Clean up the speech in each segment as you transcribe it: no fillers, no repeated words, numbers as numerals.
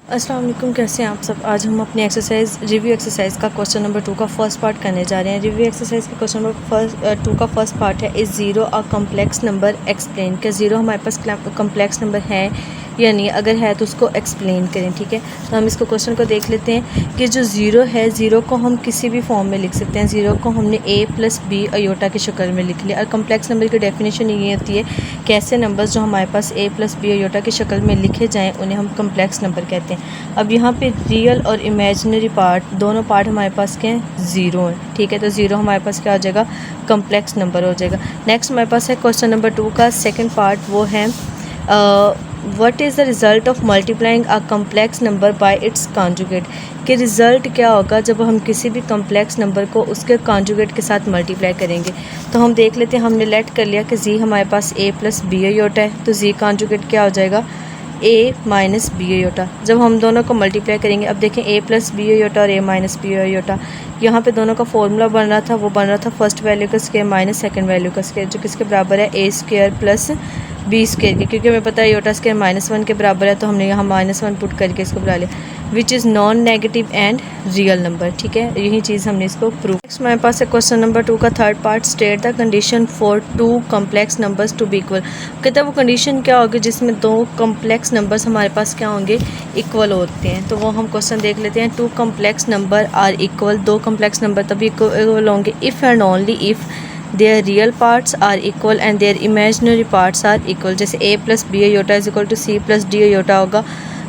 अस्सलाम वालेकुम, कैसे हैं आप सब। आज हम अपनी रिव्यू एक्सरसाइज का क्वेश्चन नंबर 2 का फर्स्ट पार्ट करने जा रहे हैं। रिव्यू एक्सरसाइज का क्वेश्चन नंबर 2 का फर्स्ट पार्ट है, is zero a complex number explain. क्या ज़ीरो हमारे पास कम्प्लेक्स नंबर है या नहीं, अगर है तो उसको एक्सप्लेन करें। ठीक है, तो हम इसको क्वेश्चन को देख लेते हैं कि जो ज़ीरो है, ज़ीरो को हम किसी भी फॉर्म में लिख सकते हैं। ज़ीरो को हमने a + b अयोटा की शक्ल में लिख लिया। और कम्प्लेक्स नंबर की डेफिनेशन ये होती है कि ऐसे नंबर्स जो हमारे पास a + b अयोटा की शक्ल में लिखे जाएँ उन्हें हम कम्प्लेक्स नंबर कहते हैं। अब यहाँ पे रियल और इमेजिनरी पार्ट, दोनों पार्ट हमारे पास क्या हैं, ज़ीरो है। ठीक है, तो ज़ीरो हमारे पास क्या हो जाएगा, कम्प्लेक्स नंबर हो जाएगा। नेक्स्ट हमारे पास है क्वेश्चन नंबर 2 का सेकंड पार्ट, वो है what is the result of multiplying a complex number by it's conjugate. कि रिज़ल्ट क्या होगा जब हम किसी भी कम्प्लेक्स नंबर को उसके कॉन्जुगेट के साथ मल्टीप्लाई करेंगे। तो हम देख लेते हैं, हमने लेट कर लिया कि जी हमारे पास a + b अयोटा है, तो जी कॉन्जुगेट क्या हो जाएगा, a - b अयोटा। जब हम दोनों को मल्टीप्लाई करेंगे, अब देखें a + b अयोटा और a - b अयोटा, यहाँ पे दोनों का फॉर्मूला बन रहा था, वो बन रहा था फर्स्ट वैल्यू का स्क्वायर माइनस सेकंड वैल्यू का स्क्वायर, जो किसके बराबर है, a² + b स्क्वायर की। क्योंकि हमें पता है अयोटा स्क्वायर -1 के बराबर है, तो हमने यहाँ -1 पुट करके इसको बना लिया, which is non negative and real number. ठीक है, यही चीज़ हमने इसको प्रूव। नेक्स्ट हमारे पास है क्वेश्चन नंबर 2 का third part, state the condition for 2 complex numbers to be equal. कहता है वो कंडीशन क्या होगी जिसमें 2 कम्प्लेक्स नंबर्स हमारे पास क्या होंगे, इक्वल होते हैं। तो वो हम क्वेश्चन देख लेते हैं। 2 complex number are equal, 2 complex number तभी इक्वल होंगे if and only if their real parts are equal and their imaginary parts are equal. जैसे a + b iota is equal to c + d iota होगा,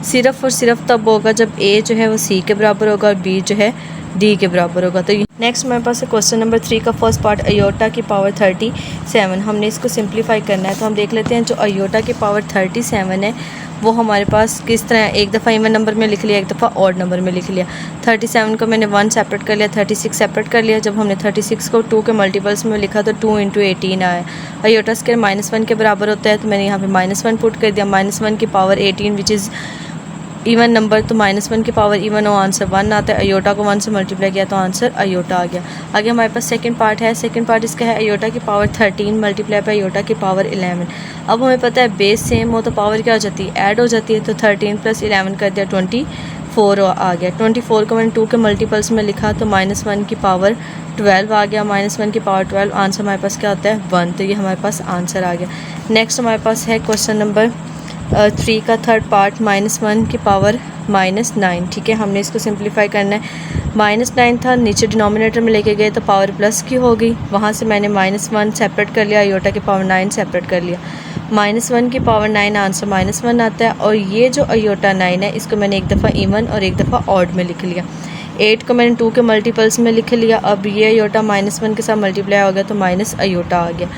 सिर्फ और सिर्फ तब होगा जब a जो है वो c के बराबर होगा और b जो है d के बराबर होगा। तो नेक्स्ट हमारे पास है क्वेश्चन नंबर 3 का फर्स्ट पार्ट, अयोटा की पावर 37। हमने इसको सिंप्लीफाई करना है, तो हम देख लेते हैं जो अयोटा की पावर 37 है वो हमारे पास किस तरह, एक दफ़ा इवन नंबर में लिख लिया, एक दफ़ा ऑड नंबर में लिख लिया। 37 को मैंने 1 सेपरेट कर लिया, 36 सेपरेट कर लिया। जब हमने 36 को 2 के मल्टीपल्स में लिखा तो 2 × 18 आया। अयोटा स्क्वायर -1 के बराबर होता है, तो मैंने यहाँ पे -1 पुट कर दिया। -1 की power 18 which is even number, तो -1 की पावर इवन हो, आंसर 1 आता है। अयोटा को 1 से मल्टीप्लाई किया तो आंसर अयोटा आ गया। आगे हमारे पास सेकंड पार्ट है। सेकंड पार्ट इसका है अयोटा की पावर 13 मल्टीप्लाई बाय अयोटा की पावर 11। अब हमें पता है बेस सेम हो तो पावर क्या हो जाती है, ऐड हो जाती है। तो 13 + 11 कर दिया, 24 आ गया। 24 को मैंने 2 के मल्टीपल्स में लिखा तो -1 की पावर 12 आ गया। -1 की पावर 12, आंसर हमारे पास क्या होता है, 1। तो ये हमारे पास आंसर आ गया। नेक्स्ट हमारे पास है क्वेश्चन नंबर 3 का थर्ड पार्ट, -1 की पावर -9। ठीक है, हमने इसको सिंप्लीफाई करना है। -9 था, नीचे डिनोमिनेटर में लेके गए तो पावर प्लस की हो गई, वहाँ से मैंने -1 सेपरेट कर लिया, अयोटा की पावर 9 सेपरेट कर लिया। -1 की पावर 9 आंसर -1 आता है। और ये जो अयोटा 9 है इसको मैंने एक दफ़ा इवन और एक दफ़ा ऑड में लिख लिया। 8 को मैंने 2 के मल्टीपल्स में लिख लिया। अब ये अयोटा -1 के साथ मल्टीप्लाई हो गया तो माइनस अयोटा आ गया।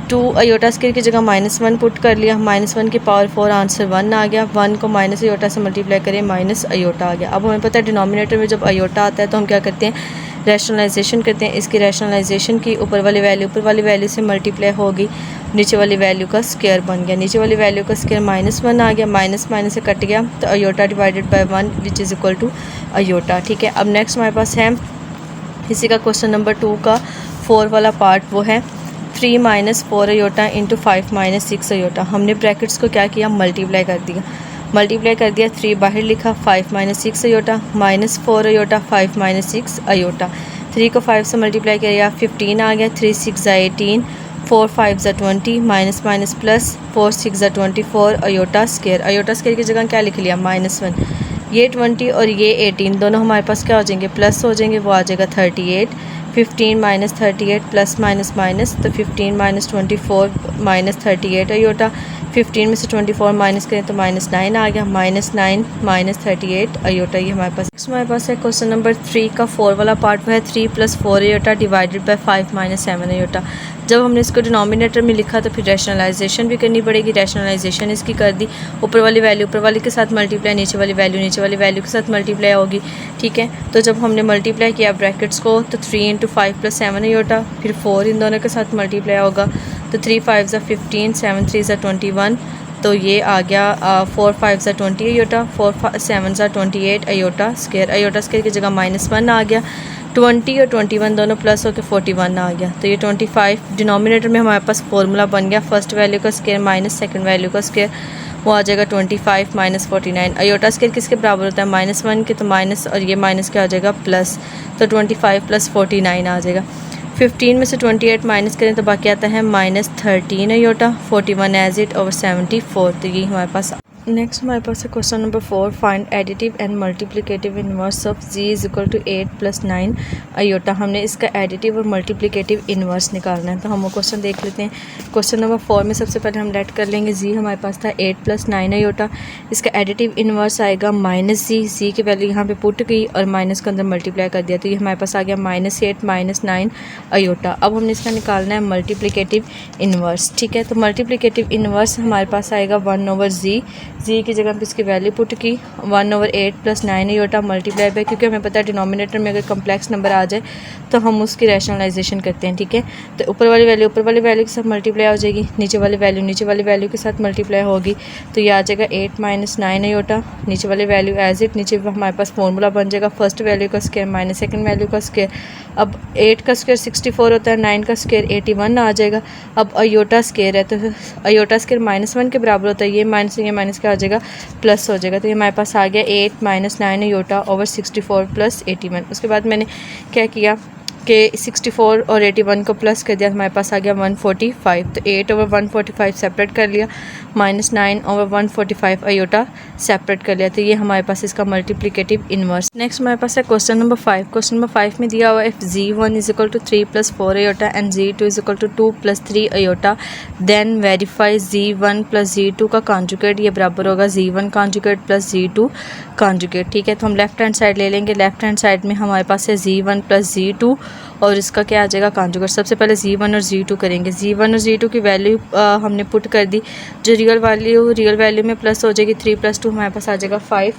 2 अयोटा स्क्वायर की जगह -1 पुट कर लिया, -1 की पावर 4, आंसर 1 आ गया। 1 को माइनस अयोटा से मल्टीप्लाई करें, माइनस अयोटा आ गया। अब हमें पता है डिनोमिनेटर में जब अयोटा आता है तो हम क्या करते हैं, रैशनलाइजेशन करते हैं। इसकी रैशनलाइजेशन की ऊपर वाली वैल्यू से मल्टीप्लाई होगी, नीचे वाली वैल्यू का स्क्वायर बन गया। नीचे वाली वैल्यू का स्क्वायर -1 आ गया, माइनस माइनस से कट गया तो iota divided by 1 which is equal to iota. ठीक है, अब नेक्स्ट हमारे पास है इसी का क्वेश्चन नंबर 2 का 4 वाला पार्ट, वो है 3 - 4 अयोटा इंटू 5 - 6 अयोटा। हमने ब्रैकेट्स को क्या किया, मल्टीप्लाई कर दिया। 3 बाहर लिखा, 5 - 6 अयोटा, -4 अयोटा, 5 - 6 अयोटा। 3 को 5 से मल्टीप्लाई किया, 15 आ गया। 3 × 6 = 18, 4 × 5 = 20, minus minus plus, 4 × 6 = 24 iota square. Iota square की जगह क्या लिख लिया, -1। ये 20 और ये 18 दोनों हमारे पास क्या हो जाएंगे, प्लस हो जाएंगे, वो आ जाएगा 38। 15 - 38 प्लस माइनस माइनस, तो 15 - 24 - 38 अयोटा। 15 में से 24 माइनस करें तो -9 आ गया। -9 - 38 अयोटा। ये हमारे पास है क्वेश्चन नंबर 3 का 4 वाला पार्ट, वो है 3 + 4 अयोटा डिवाइडेड बाय 5 - 7 अयोटा। जब हमने इसको डिनोमिनेटर में लिखा तो फिर रैशनलाइजेशन भी करनी पड़ेगी। रैशनलाइजेशन इसकी कर दी, ऊपर वाली वैल्यू ऊपर वाली के साथ मल्टीप्लाई, नीचे वाली वैल्यू के साथ मल्टीप्लाई होगी। ठीक है, तो जब हमने मल्टीप्लाई किया ब्रैकेट्स को तो 3 × 5 + 7 अयोटा, फिर 4 इन दोनों के साथ मल्टीप्लाई होगा तो 3 × 5 = 15, 7 × 3 = 21, तो ये आ गया 4 × 5 = 20 iota, 4 × 7 = 28 iota square. Iota square की जगह -1 आ गया। 20 और 21 दोनों प्लस होकर 41 आ गया। तो ये 25 डिनोमिनेटर में हमारे पास फॉर्मूला बन गया, फर्स्ट वैल्यू का स्क्वायर माइनस सेकंड वैल्यू का स्क्वायर, वो आ जाएगा 25 माइनस 49। अयोटा स्केयर किसके बराबर होता है, -1 के, तो माइनस और ये माइनस क्या हो जाएगा प्लस, तो 25 + 49 आ जाएगा। 15 में से 28 माइनस करें तो बाकी आता है -13 अयोटा, 41 एज इट ओवर 74। तो ये हमारे पास। नेक्स्ट हमारे पास है question number 4, find additive and multiplicative inverse of z = 8 + 9 iota. हमने इसका एडिटिव और मल्टीप्लिकेटिव इनवर्स निकालना है, तो हम वो क्वेश्चन देख लेते हैं। क्वेश्चन नंबर 4 में सबसे पहले हम लेट कर लेंगे z हमारे पास था 8 + 9 अयोटा। इसका एडिटिव इनवर्स आएगा -z, z की वैल्यू यहाँ पे पुट की और माइनस के अंदर मल्टीप्लाई कर दिया, तो ये हमारे पास आ गया -8 - 9 अयोटा। अब हमने इसका निकालना है मल्टीप्लिकेटिव इनवर्स, ठीक है। तो मल्टीप्लिकेटिव इनवर्स हमारे पास आएगा 1/z, जी की जगह पे इसकी वैल्यू पुट की 1/8 + 9 अयोटा मल्टीप्लाई बाय, क्योंकि हमें पता है डिनोमिनेटर में अगर कम्प्लेक्स नंबर आ जाए तो हम उसकी रैशनलाइजेशन करते हैं, ठीक है। तो ऊपर वाली वैल्यू के साथ मल्टीप्लाई हो जाएगी, नीचे वाली वैल्यू के साथ मल्टीप्लाई होगी, तो ये आ जाएगा 8 - 9 अयोटा। नीचे वाली वैल्यू एज इट, नीचे हमारे पास फॉर्मूला बन जाएगा फर्स्ट वैल्यू का स्क्वायर माइनस सेकंड वैल्यू का स्क्वायर। अब 8 का स्क्वायर 64 होता है, 9 का स्क्वायर 81 आ जाएगा। अब अयोटा स्क्वायर है तो अयोटा स्क्वायर -1 के बराबर होता है, ये माइनस क्या हो जाएगा प्लस हो जाएगा, तो ये हमारे पास आ गया 8 - 9 अयोटा ओवर 64 + 81। उसके बाद मैंने क्या किया कि 64 और 81 को प्लस कर दिया, हमारे पास आ गया 145, तो 8/145 सेपरेट कर लिया, -9/145 अयोटा सेपरेट कर लिया, तो ये हमारे पास इसका मल्टीप्लिकेटिव इनवर्स। नेक्स्ट हमारे पास है क्वेश्चन नंबर 5। क्वेश्चन नंबर 5 में दिया हुआ है if z1 = 3 + 4 iota and z2 = 2 + 3 iota then verify z1 + z2 का कॉन्जुगेट, ये बराबर होगा z1 कॉन्जुगेट + z2 कॉन्जुगेट, ठीक है। तो हम लेफ्ट हैंड साइड ले लेंगे, लेफ्ट हैंड साइड में हमारे पास है z1 + z2 और इसका क्या आ जाएगा कॉन्जुगेट। सबसे पहले z1 और z2 करेंगे, z1 और z2 की वैल्यू हमने पुट कर दी, जो रियल वैल्यू में प्लस हो जाएगी 3 + 2 हमारे पास आ जाएगा 5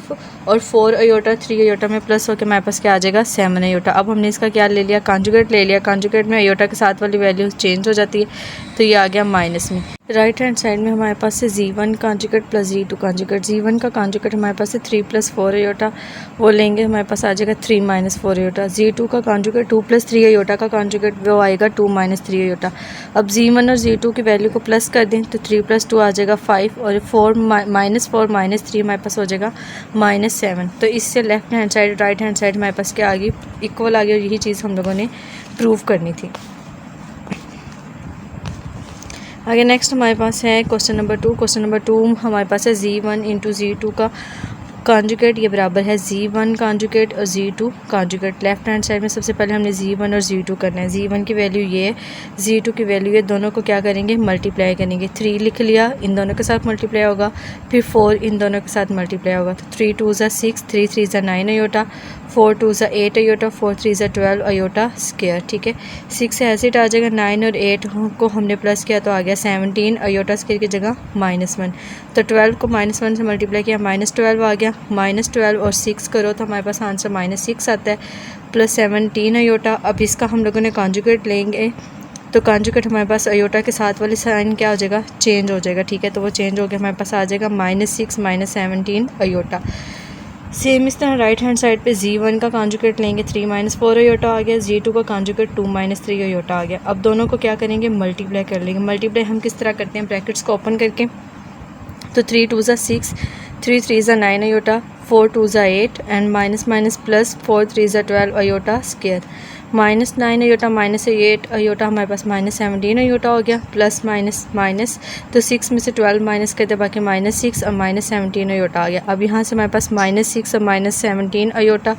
और 4 अयोटा 3 अयोटा में प्लस होकर हमारे पास क्या आ जाएगा 7 अयोटा। अब हमने इसका क्या ले लिया कॉन्जुगेट ले लिया, कॉन्जुगेट में अयोटा के साथ वाली वैल्यू चेंज हो जाती है, तो ये आ गया माइनस में। राइट हैंड साइड में हमारे पास है z1 conjugate + z2 conjugate. z1 का कॉन्जुगेट हमारे पास है 3 + 4 अयोटा, वो लेंगे हमारे पास आ जाएगा 3 - 4 अयोटा। z2 का कॉन्जुगेट 2 + 3 अयोटा का कॉन्जुगेट वो आएगा 2 - 3 अयोटा। अब z1 और z2 की वैल्यू को प्लस कर दें तो 3 + 2 आ जाएगा 5 और 4 - 3 हमारे पास हो जाएगा -7। तो इससे left hand side right hand side हमारे पास क्या आ गई इक्वल आ गई, और यही चीज़ हम लोगों ने प्रूव करनी थी। आगे नेक्स्ट हमारे पास है क्वेश्चन नंबर 2। क्वेश्चन नंबर 2 हमारे पास है z1 * z2 का कॉन्जुगेट, ये बराबर है z1 कॉन्जुगेट और z2 conjugate. Left hand side में सबसे पहले हमने z1 और z2 करना है, z1 की वैल्यू ये है, z2 की वैल्यू ये, दोनों को क्या करेंगे मल्टीप्लाई करेंगे। 3 लिख लिया, इन दोनों के साथ मल्टीप्लाई होगा, फिर 4 इन दोनों के साथ मल्टीप्लाई होगा, तो 3 × 2 = 6, 3 × 3 = 9 अयोटा, 4 × 2 = 8 अयोटा, 4 × 3 = 12 अयोटा स्क्वायर, ठीक है। 6 एसिड आ जाएगा, 9 और 8 को हमने प्लस किया तो आ गया 17 अयोटा स्क्वायर की जगह -1, तो 12 को -1 से मल्टीप्लाई किया -12 आ गया, -12 और 6 करो तो हमारे पास आंसर -6 आता है, प्लस 17 अयोटा। अब इसका हम लोगों ने कॉन्जुगेट लेंगे, तो कॉन्जुगेट हमारे पास अयोटा के साथ वाली साइन क्या हो जाएगा चेंज हो जाएगा, ठीक है। तो वो चेंज हो गया, हमारे पास आ जाएगा -6 - 17 अयोटा। सेम इस तरह राइट हैंड साइड पे z1 का कॉन्जुगेट लेंगे, 3 - 4 अयोटा आ गया, z2 का कॉन्जुगेट 2 - 3 अयोटा आ गया। अब दोनों को क्या करेंगे मल्टीप्लाई कर लेंगे। मल्टीप्लाई हम किस तरह करते हैं, ब्रैकेट्स को ओपन करके, तो 3 × 2 = 6, 3 × 3 = 9 iota, 4 × 2 = 8 and minus plus 4 × 3 = 12 iota square. -9 iota -8 iota हमारे पास -17 अयोटा हो गया, प्लस माइनस तो 6 में से 12 माइनस करते बाकी -6 और -17 अयोटा आ गया। अब यहाँ से हमारे पास -6 और -17 अयोटा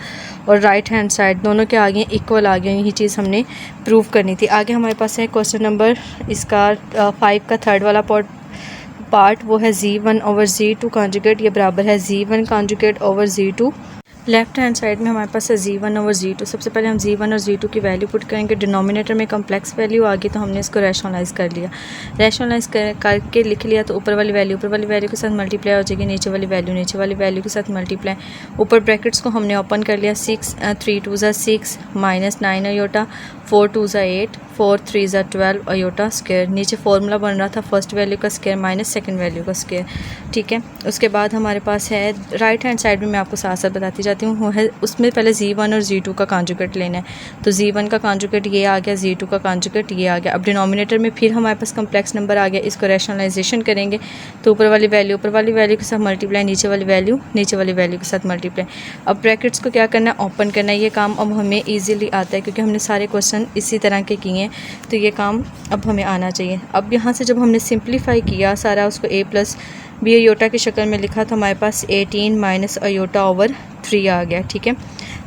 और राइट हैंड साइड दोनों के आ गए इक्वल आ गए, यही चीज़ हमने प्रूव करनी थी। आगे हमारे पास है क्वेश्चन नंबर इसका 5 का थर्ड वाला पार्ट, वो है z1/z2 कॉन्जुगेट, ये बराबर है z1 conjugate over z2। Left hand side में हमारे पास है z1/z2। सबसे पहले हम z1 और z2 की वैल्यू पुट करेंगे, डिनोमिनेटर में कम्प्लेक्स वैल्यू आ गई तो हमने इसको रैशनलाइज़ कर लिया, करके लिख लिया, तो ऊपर वाली वैल्यू के साथ मल्टीप्लाई हो जाएगी, नीचे वाली वैल्यू के साथ मल्टीप्लाई, ऊपर ब्रैकेट्स को हमने ओपन कर लिया, 3 × 2 = 6 -9 अयोटा, 4 × 2 = 8, 4 3 ज़ा 12 अयोटा स्क्वायर। नीचे फॉर्मूला बन रहा था फर्स्ट वैल्यू का स्क्वायर माइनस सेकंड वैल्यू का स्क्वायर, ठीक है। उसके बाद हमारे पास है राइट हैंड साइड में, मैं आपको साथ साथ बताती जाती हूँ, वो है उसमें पहले Z1 और Z2 का कॉन्जुगेट लेना है। तो Z1 का कॉन्जुगेट ये आ गया, Z2 का कॉन्जुगेट ये आ गया। अब डिनोमिनेटर में फिर हमारे पास कम्प्लेक्स नंबर आ गया, इसको रैशनलाइजेशन करेंगे तो ऊपर वाली वैल्यू के साथ मल्टीप्लाई, नीचे वाली वैल्यू के साथ मल्टीप्लाई। अब ब्रैकेट्स को क्या करना है, ओपन करना है। ये काम अब हमें ईजिली आता है क्योंकि हमने सारे क्वेश्चन इसी तरह के किए हैं, तो ये काम अब हमें आना चाहिए। अब यहाँ से जब हमने सिंप्लीफाई किया सारा, उसको a प्लस बी अयोटा की शक्ल में लिखा, तो हमारे पास 18 माइनस अयोटा ओवर 3 आ गया, ठीक है।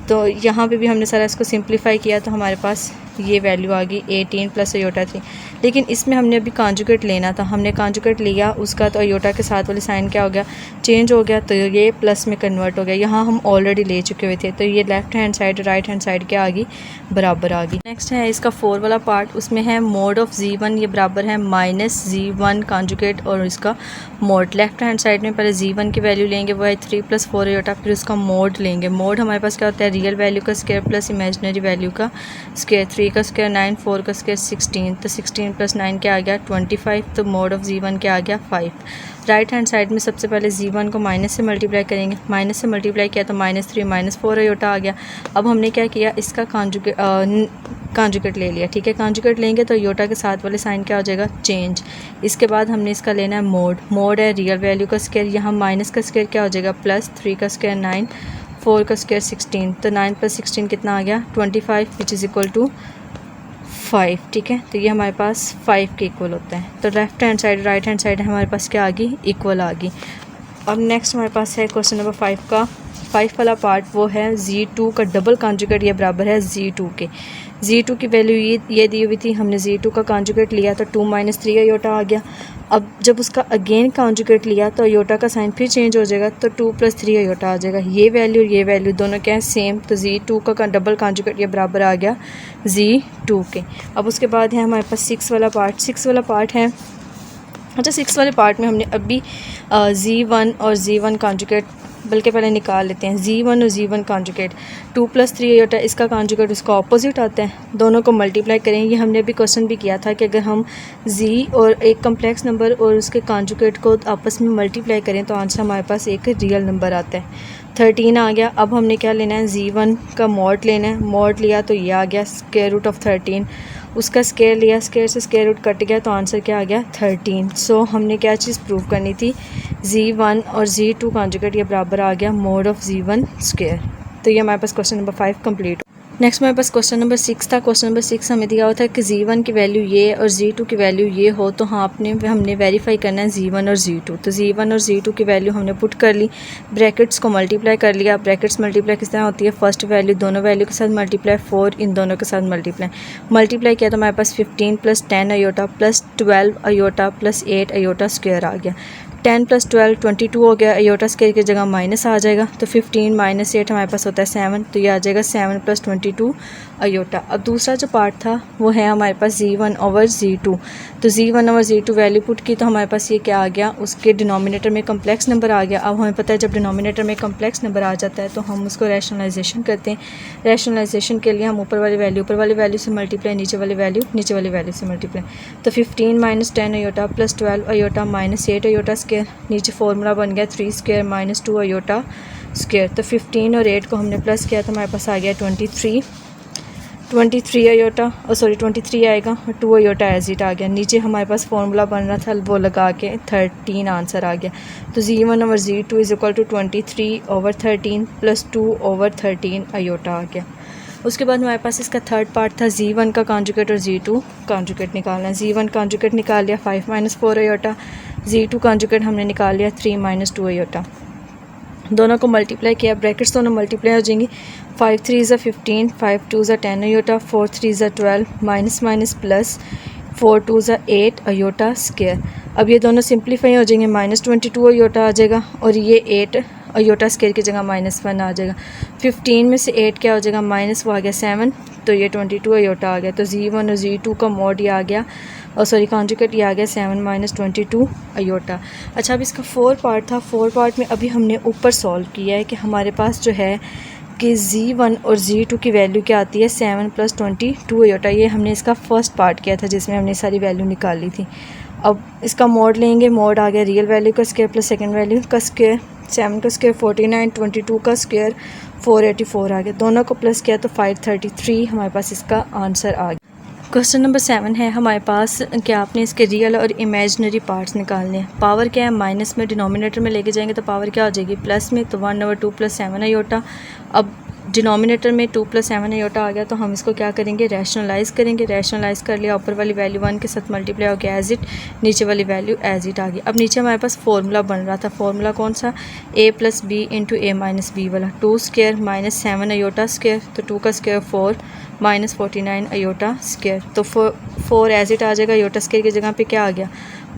तो यहाँ पे भी हमने सारा इसको सिंप्लीफाई किया तो हमारे पास ये वैल्यू आ गई 18 प्लस अयोटा 3। लेकिन इसमें हमने अभी कॉन्जुगेट लेना था, हमने कॉन्जुगेट लिया उसका, तो अयोटा के साथ वाले साइन क्या हो गया, चेंज हो गया, तो ये प्लस में कन्वर्ट हो गया। यहाँ हम ऑलरेडी ले चुके हुए थे, तो ये left hand side right hand side क्या आ गई, बराबर आ गई। नेक्स्ट है इसका 4 वाला पार्ट, उसमें है मोड ऑफ Z1, ये बराबर है माइनस Z1 कॉन्जुगेट और इसका मोड। लेफ्ट हैंड साइड में पहले Z1 की वैल्यू लेंगे, वो है 3 + 4 अयोटा, फिर उसका मोड लेंगे। मोड हमारे पास क्या होता है, रियल वैल्यू का स्क्वायर प्लस इमेजिनरी वैल्यू का स्क्वायर। 3 का स्क्वायर 9, 4 का स्क्वायर 16, तो 16 + 9 क्या आ गया 25, तो मोड ऑफ Z1 क्या आ गया 5। राइट हैंड साइड में सबसे पहले Z1 को माइनस से मल्टीप्लाई करेंगे, माइनस से मल्टीप्लाई किया तो -3 - 4 अयोटा आ गया। अब हमने क्या किया, इसका कॉन्जुगेट ले लिया, ठीक है। कॉन्जुगेट लेंगे तो अयोटा के साथ वाले साइन क्या हो जाएगा, चेंज। इसके बाद हमने इसका लेना है मोड। मोड है रियल वैल्यू का स्क्वायर, यहाँ माइनस का स्क्वायर क्या हो जाएगा प्लस, 3 का स्क्वायर 9, 4 का स्क्वायर 16, तो 9 + 16 कितना आ गया 25, विच इज़ इक्वल टू 5, ठीक है। तो ये हमारे पास 5 के इक्वल होता है। तो left hand side right hand side हमारे पास क्या आ गई, इक्वल आ गई। अब नेक्स्ट हमारे पास है क्वेश्चन नंबर 5 का 5 वाला पार्ट, वो है Z2 का डबल कॉन्जुगेट, ये बराबर है Z2 के। Z2 की वैल्यू ये दी हुई थी, हमने Z2 का कॉन्जुगेट लिया तो 2 - 3 अयोटा आ गया। अब जब उसका अगेन कॉन्जुगेट लिया तो अयोटा का साइन फिर चेंज हो जाएगा, तो 2 + 3 अयोटा आ जाएगा। ये वैल्यू दोनों क्या है, सेम, तो Z2 का डबल कॉन्जुगेट ये बराबर आ गया Z2 के। अब उसके बाद है हमारे पास 6 वाला पार्ट। 6 वाला पार्ट है, अच्छा 6 वाले पार्ट में हमने अभी Z1 और Z1 कॉन्जुगेट, बल्कि पहले निकाल लेते हैं Z1 और Z1 कॉन्जुगेट। 2 + 3 अयोटा इसका कॉन्जुगेट उसका ऑपोजिट आता है, दोनों को मल्टीप्लाई करेंगे। हमने अभी क्वेश्चन भी किया था कि अगर हम Z और एक कम्प्लेक्स नंबर और उसके कॉन्जुगेट को आपस में मल्टीप्लाई करें तो आंसर हमारे पास एक रियल नंबर आता है। 13 आ गया। अब हमने क्या लेना है, Z1 का मॉड लेना है। मॉड लिया तो ये आ गया √13, उसका स्क्वायर लिया, स्क्वायर से स्क्वायर रूट कट गया तो आंसर क्या आ गया 13। सो हमने क्या चीज़ प्रूव करनी थी, Z1 और Z2 कॉन्जुगेट ये बराबर आ गया मोड ऑफ Z1 स्क्वायर। तो ये हमारे पास क्वेश्चन नंबर 5 कंप्लीट। नेक्स्ट हमारे पास क्वेश्चन नंबर 6 था। क्वेश्चन नंबर 6 हमें दिया हुआ था कि Z1 की वैल्यू ये और Z2 की वैल्यू ये हो तो हाँ हमने वेरीफाई करना है Z1 और Z2। तो Z1 और Z2 की वैल्यू हमने पुट कर ली, ब्रैकेट्स को मल्टीप्लाई कर लिया। ब्रैकेट्स मल्टीप्लाई किस तरह होती है, फर्स्ट वैल्यू दोनों वैल्यू के साथ मल्टीप्लाई, 4 इन दोनों के साथ मल्टीप्लाई किया तो हमारे पास 15 + 10 iota plus 12 iota plus 8 iota square आ गया। 10 + 12 22 हो गया, अयोटा स्क्वायर की जगह माइनस आ जाएगा, तो 15 - 8 हमारे पास होता है 7, तो ये आ जाएगा 7 + 22 अयोटा। अब दूसरा जो पार्ट था वो है हमारे पास Z1 ओवर Z2। तो Z1 over Z2 value put की तो हमारे पास ये क्या आ गया, उसके डिनोमिनेटर में कम्प्लेक्स नंबर आ गया। अब हमें पता है जब डिनोमिनेटर में कम्प्लेक्स नंबर आ जाता है तो हम उसको रैशनलाइजेशन करते हैं। रैशनलाइजेशन के लिए हम ऊपर वाली वैल्यू से मल्टीप्लाई, नीचे वाली वैल्यू से मल्टीप्लाई। तो 15 - 10 iota plus 12 iota minus 8 iota square, नीचे फॉर्मूला बन गया 3 स्क्वायर माइनस 2 अयोटा स्क्वायर। तो 15 और 8 को हमने प्लस किया तो हमारे पास आ गया 23 अयोटा, सॉरी 23 आएगा और 2 अयोटा एज इट आ गया। नीचे हमारे पास फॉर्मूला बन रहा था वो लगा के 13 आंसर आ गया। तो Z1 over Z2 is equal to 23 over 13 plus 2 over 13 iota आ गया। उसके बाद हमारे पास इसका थर्ड पार्ट था Z1 का कॉन्जुगेट और Z2 कॉन्जुगेट निकालना है। Z1 कॉन्जुगेट निकाल लिया 5 - 4 अयोटा, Z2 कॉन्जुगेट हमने निकाल लिया 3 - 2 अयोटा। दोनों को मल्टीप्लाई किया, ब्रैकेट्स दोनों मल्टीप्लाई हो जाएंगी। 5 3 ज़ा 15, 5 2 ज़ा 10 अयोटा, 4 3 ज़ा 12 माइनस माइनस प्लस 4 2 ज़ा 8 अयोटा स्क्वायर। अब ये दोनों सिंप्लीफाई हो जाएंगे, -22 अयोटा आ जाएगा और ये 8 अयोटा स्क्वायर की जगह -1 आ जाएगा। 15 में से 8 क्या हो जाएगा, माइनस वो आ गया 7, तो ये 22 अयोटा आ गया। तो Z1 और Z2 का मॉड ये आ गया, और सॉरी कॉन्जुगेट ये आ गया 7 - 22 अयोटा। अच्छा अब इसका 4 पार्ट था। 4 पार्ट में अभी हमने ऊपर सॉल्व किया है कि हमारे पास जो है कि Z1 और Z2 की वैल्यू क्या आती है 7 + 22 अयोटा। ये हमने इसका फर्स्ट पार्ट किया था जिसमें हमने सारी वैल्यू निकाली थी। अब इसका मोड लेंगे, मोड आ गया रियल वैल्यू का स्क्वायर प्लस सेकंड वैल्यू का स्क्वायर, 7 का स्क्वायर 49, 22 का स्क्वायर 484 आ गया, दोनों को प्लस किया तो 533 हमारे पास इसका आंसर आ गया। क्वेश्चन नंबर 7 है हमारे पास कि आपने इसके रियल और इमेजिनरी पार्ट्स निकालने हैं। पावर क्या है, माइनस में डिनोमिनेटर में लेके जाएंगे तो पावर क्या हो जाएगी प्लस में, तो 1/2 + 7 अयोटा। अब डिनोमिनेटर में 2 + 7 अयोटा आ गया तो हम इसको क्या करेंगे, रैशनलाइज़ करेंगे। रैशनलाइज़ कर लिया, ऊपर वाली वैल्यू 1 के साथ मल्टीप्लाई हो गया एज इट, नीचे वाली वैल्यू एज इट आ गई। अब नीचे हमारे पास फार्मूला बन रहा था, फार्मूला कौन सा, a + b × a - b वाला, 2 स्क्वायर - 7 अयोटा स्क्वायर, तो 2 का स्क्वायर 4 - 49 अयोटा स्क्वायर, तो 4 एज इट आ जाएगा, अयोटा स्क्वायर की जगह पे क्या आ गया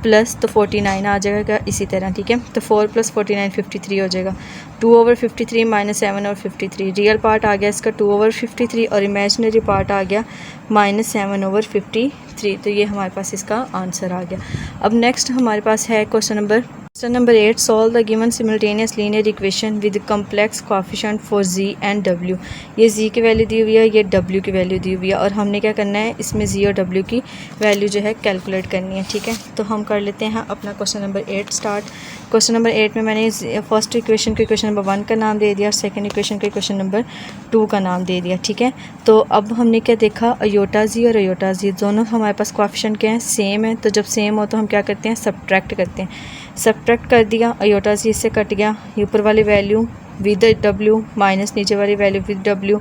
प्लस, तो 49 आ जाएगा इसी तरह, ठीक है। तो 4 + 49 53 हो जाएगा, 2/53 - 7/53। रियल पार्ट आ गया इसका 2/53 और इमेजिनरी पार्ट आ गया -7/53, तो ये हमारे पास इसका आंसर आ गया। अब नेक्स्ट हमारे पास है question number 8, solve the given simultaneous linear equation with complex coefficient for z and w। ये z की वैल्यू दी हुई है, ये w की वैल्यू दी हुई है और हमने क्या करना है, इसमें z और w की वैल्यू जो है कैलकुलेट करनी है, ठीक है। तो हम कर लेते हैं अपना question number 8 start. Question number 8 में मैंने फर्स्ट इक्वेशन को इक्वेशन नंबर 1 का नाम दे दिया और सेकंड इक्वेशन को इक्वेशन नंबर 2 का नाम दे दिया, ठीक है। तो अब हमने क्या देखा, अयोटा z और अयोटा z दोनों हमारे पास कोएफिशिएंट क्या है, सेम है। तो जब सेम हो तो हम क्या करते हैं, सब्ट्रैक्ट करते हैं। सब्ट्रैक्ट कर दिया, अयोटा z से कट गया, ऊपर वाली वैल्यू विद w माइनस नीचे वाली वैल्यू विद w,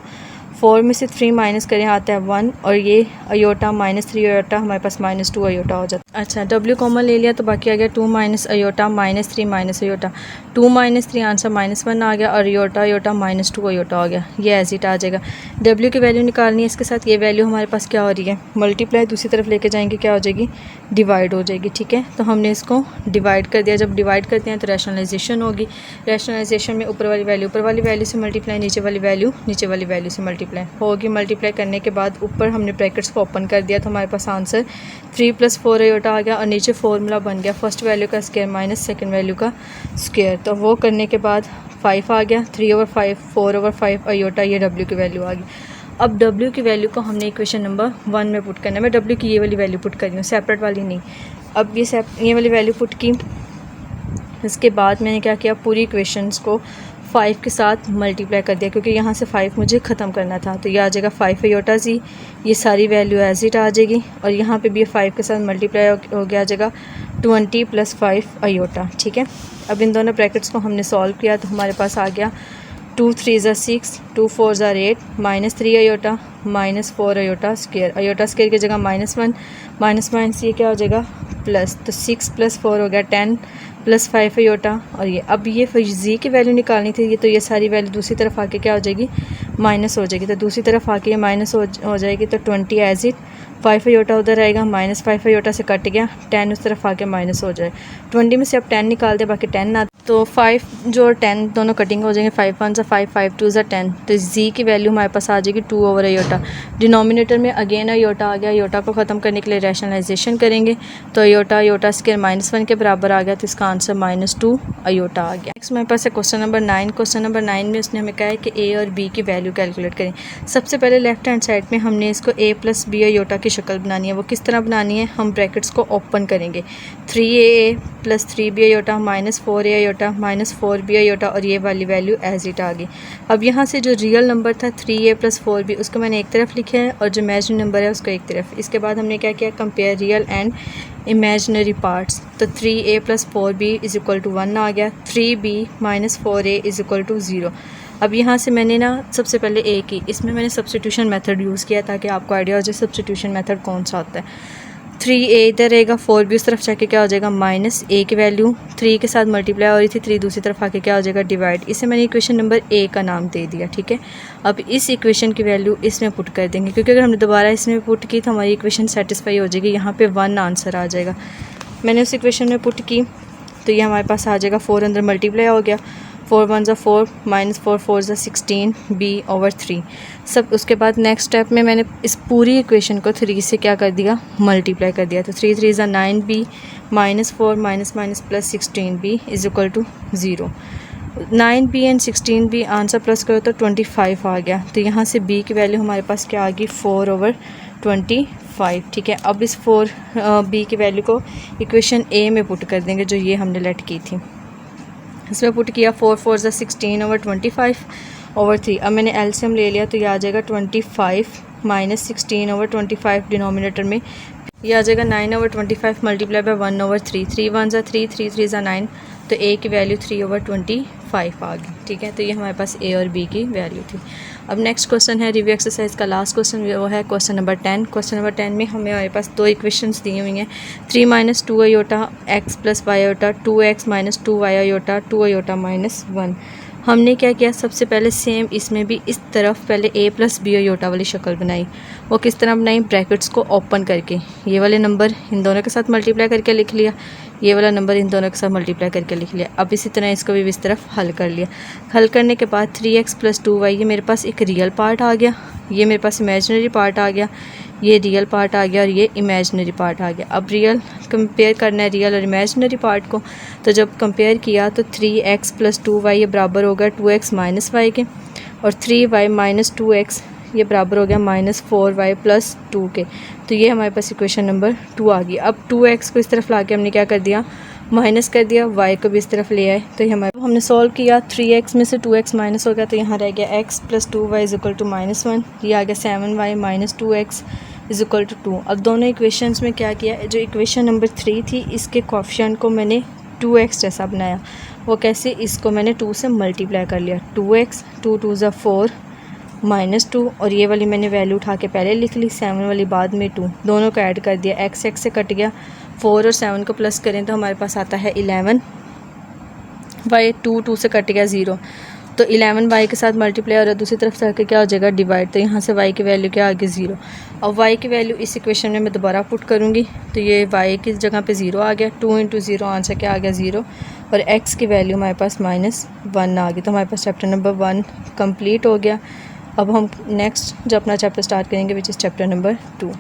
4 में से 3 माइनस करें आता है 1 और ये अयोटा -3 अयोटा हमारे पास -2 अयोटा हो जाता है। अच्छा, w कॉमन ले लिया तो बाकी आ गया 2 - अयोटा -3 अयोटा, 2 - 3 आंसर -1 आ गया और अयोटा -2 अयोटा हो गया, ये एज इट आ जाएगा। w की वैल्यू निकालनी है, इसके साथ ये वैल्यू हमारे पास क्या हो रही है, मल्टीप्लाई दूसरी तरफ लेके जाएंगे क्या हो जाएगी, डिवाइड हो जाएगी, ठीक है। तो हमने इसको डिवाइड कर दिया, जब डिवाइड करते हैं तो रैशनलाइजेशन होगी। रैशनलाइजेशन में ऊपर वाली वैल्यू से मल्टीप्लाई, नीचे वाली वैल्यू से मल्टीप्लाई होगी। मल्टीप्लाई करने के बाद ऊपर हमने ब्रैकेट्स को ओपन कर दिया तो हमारे पास आंसर 3 + 4 अयोटा आ गया और नीचे फॉर्मूला बन गया फर्स्ट वैल्यू का स्क्वायर माइनस सेकंड वैल्यू का स्क्वायर। तो वो करने के बाद 5 आ गया, 3/5 4/5 अयोटा, ये w की वैल्यू आ गई। अब w की वैल्यू को हमने इक्वेशन नंबर 1 में पुट करना है। मैं w की ये वाली वैल्यू पुट कर रही हूँ, सेपरेट वाली नहीं। अब ये वाली वैल्यू पुट की, इसके बाद मैंने क्या किया, पूरी इक्वेशंस को 5 के साथ मल्टीप्लाई कर दिया क्योंकि यहाँ से 5 मुझे ख़त्म करना था। तो ये आ जाएगा 5 अयोटा z, ये सारी वैल्यू एज इट आ जाएगी और यहाँ पे भी 5 के साथ मल्टीप्लाई हो गया, आ जाएगा 20 + 5 अयोटा, ठीक है। अब इन दोनों ब्रैकेट्स को हमने सॉल्व किया तो हमारे पास आ गया 2 × 3 = 6, 2 × 4 = 8, -3 iota -4 iota square, iota square की जगह -1 माइनस ये क्या हो जाएगा प्लस, तो 6 + 4 हो गया 10 + 5 अयोटा। और ये अब ये z की वैल्यू निकालनी थी, ये तो ये सारी वैल्यू दूसरी तरफ आके क्या हो जाएगी, माइनस हो जाएगी। तो दूसरी तरफ आके ये माइनस हो जाएगी, तो 20 एज इट, 5 अयोटा उधर आएगा, -5 अयोटा से कट गया, 10 उस तरफ आके माइनस हो जाए। 20 में से अब 10 निकाल दे, बाकी 10 ना, तो 5 जो और 10 दोनों कटिंग हो जाएंगे, 5 × 1 = 5, 5 × 2 = 10। तो z की वैल्यू हमारे पास आ जाएगी 2 अयोटा। डिनोमिनेटर में अगेन अयोटा आ गया, अयोटा को ख़त्म करने के लिए रैशनलाइजेशन करेंगे तो अयोटा स्क्वायर -1 के बराबर आ गया, तो इसका आंसर -2 अयोटा आ गया। नेक्स्ट हमारे पास है क्वेश्चन नंबर 9। क्वेश्चन नंबर 9 में उसने हमें कहा है कि a और b की वैल्यू कैलकुलेट करें। सबसे पहले लेफ्ट हैंड साइड में हमने इसको a + b अयोटा की शक्ल बनानी है। वो किस तरह बनानी है, हम ब्रैकेट्स को ओपन करेंगे, 3a + 3b aorta -4a aorta -4b aorta और ये वाली वैल्यू एज इट आ गई। अब यहाँ से जो रियल नंबर था 3a + 4b उसको मैंने एक तरफ लिखा है और जो इमेजिनरी नंबर है उसको एक तरफ। इसके बाद हमने क्या किया, compare real and imaginary parts. तो 3a + 4b = 1 आ गया, 3b - 4a = 0। अब यहाँ से मैंने ना सबसे पहले a की, इसमें मैंने सब्स्टिट्यूशन मेथड यूज़ किया ताकि आपको आइडिया हो जाए सब्स्टिट्यूशन मेथड कौन सा होता है। 3a इधर रहेगा, 4b उस तरफ जाके क्या हो जाएगा, -a की वैल्यू 3 के साथ मल्टीप्लाई हो रही थी, 3 दूसरी तरफ आके क्या हो जाएगा, डिवाइड। इसे मैंने इक्वेशन नंबर a का नाम दे दिया, ठीक है। अब इस इक्वेशन की वैल्यू इसमें पुट कर देंगे क्योंकि अगर हमने दोबारा इसमें पुट की तो हमारी इक्वेशन सेटिस्फाई हो जाएगी, यहाँ पे 1 आंसर आ जाएगा। मैंने उस इक्वेशन में पुट की तो ये हमारे पास आ जाएगा, 4 अंदर मल्टीप्लाई हो गया, 4 × 1 = 4 -4 4 = 16 b/3 सब। उसके बाद नेक्स्ट स्टेप में मैंने इस पूरी इक्वेशन को 3 से क्या कर दिया, मल्टीप्लाई कर दिया। तो 3 × 3 = 9b -4 -+ 16b = 0। 9b and 16b answer plus करो तो 25 आ गया। तो यहाँ से b की वैल्यू हमारे पास क्या आ गई 4/25। ठीक है, अब इस 4b की वैल्यू को इक्वेशन ए में पुट कर देंगे जो ये हमने लेट की थी। इसमें पुट किया 4 4 ज़ा 16/25/3। अब मैंने एलसीएम ले लिया तो ये आ जाएगा 25 माइनस 16/25 डिनोमिनेटर में ये आ जाएगा 9/25 मल्टीप्लाई बाय 1/3। 3 1 ज़ा 3 3 3 ज़ा 9 तो ए की वैल्यू 3/25 आ गई। ठीक है, तो ये हमारे पास ए और बी की वैल्यू थी। अब नेक्स्ट क्वेश्चन है रिव्यू एक्सरसाइज का लास्ट क्वेश्चन, वो है क्वेश्चन नंबर 10। क्वेश्चन नंबर 10 में हमारे पास दो इक्वेशंस दी हुई हैं 3 - 2 iota x + y iota 2x - 2y iota 2 iota -1। हमने क्या किया, सबसे पहले सेम इसमें भी इस तरफ पहले a + b आयोटा वाली शक्ल बनाई। वो किस तरह बनाई, ब्रैकेट्स को ओपन करके ये वाले नंबर इन दोनों के साथ मल्टीप्लाई करके लिख लिया, ये वाला नंबर इन दोनों के साथ मल्टीप्लाई करके लिख लिया। अब इसी तरह इसको भी इस तरफ हल कर लिया। हल करने के बाद 3x + 2y ये मेरे पास एक रियल पार्ट आ गया, ये मेरे पास इमेजिनरी पार्ट आ गया, ये रियल पार्ट आ गया और ये इमेजिनरी पार्ट आ गया। अब रियल कंपेयर करना है रियल और इमेजिनरी पार्ट को, तो जब कंपेयर किया तो 3x + 2y ये बराबर हो गया 2x - y के, और 3y - 2x ये बराबर हो गया -4y + 2 के। तो ये हमारे पास इक्वेशन नंबर 2 आ गई। अब 2x को इस तरफ ला के हमने क्या कर दिया, माइनस कर दिया, y को भी इस तरफ ले आए। तो ये हमने सॉल्व किया, 3x में से 2x माइनस हो गया तो यहाँ रह गया x + 2y = -1। ये आ गया 7y - 2x = 2। अब दोनों इक्वेशंस में क्या किया, जो इक्वेशन नंबर 3 थी इसके कोएफिशिएंट को मैंने 2x जैसा बनाया। वो कैसे, इसको मैंने 2 से मल्टीप्लाई कर लिया, 2x 2 2 ज़ा 4 -2, और ये वाली मैंने वैल्यू उठा के पहले लिख ली, 7 वाली बाद में 2, दोनों को ऐड कर दिया, x से कट गया, 4 और 7 को प्लस करें तो हमारे पास आता है 11 y, 2 2 से कट गया 0, तो 11 y के साथ मल्टीप्लाई और दूसरी तरफ से क्या हो जाएगा डिवाइड, तो यहाँ से y की वैल्यू क्या आ गई 0। अब y की वैल्यू इस इक्वेशन में मैं दोबारा पुट करूँगी तो ये y की जगह पे 0 आ गया, 2 × 0 आंसर क्या आ गया 0, और x की वैल्यू हमारे पास -1 आ गई। तो हमारे पास चैप्टर नंबर 1 कंप्लीट हो गया। अब हम नेक्स्ट जो अपना चैप्टर स्टार्ट करेंगे विच इज़ चैप्टर नंबर 2।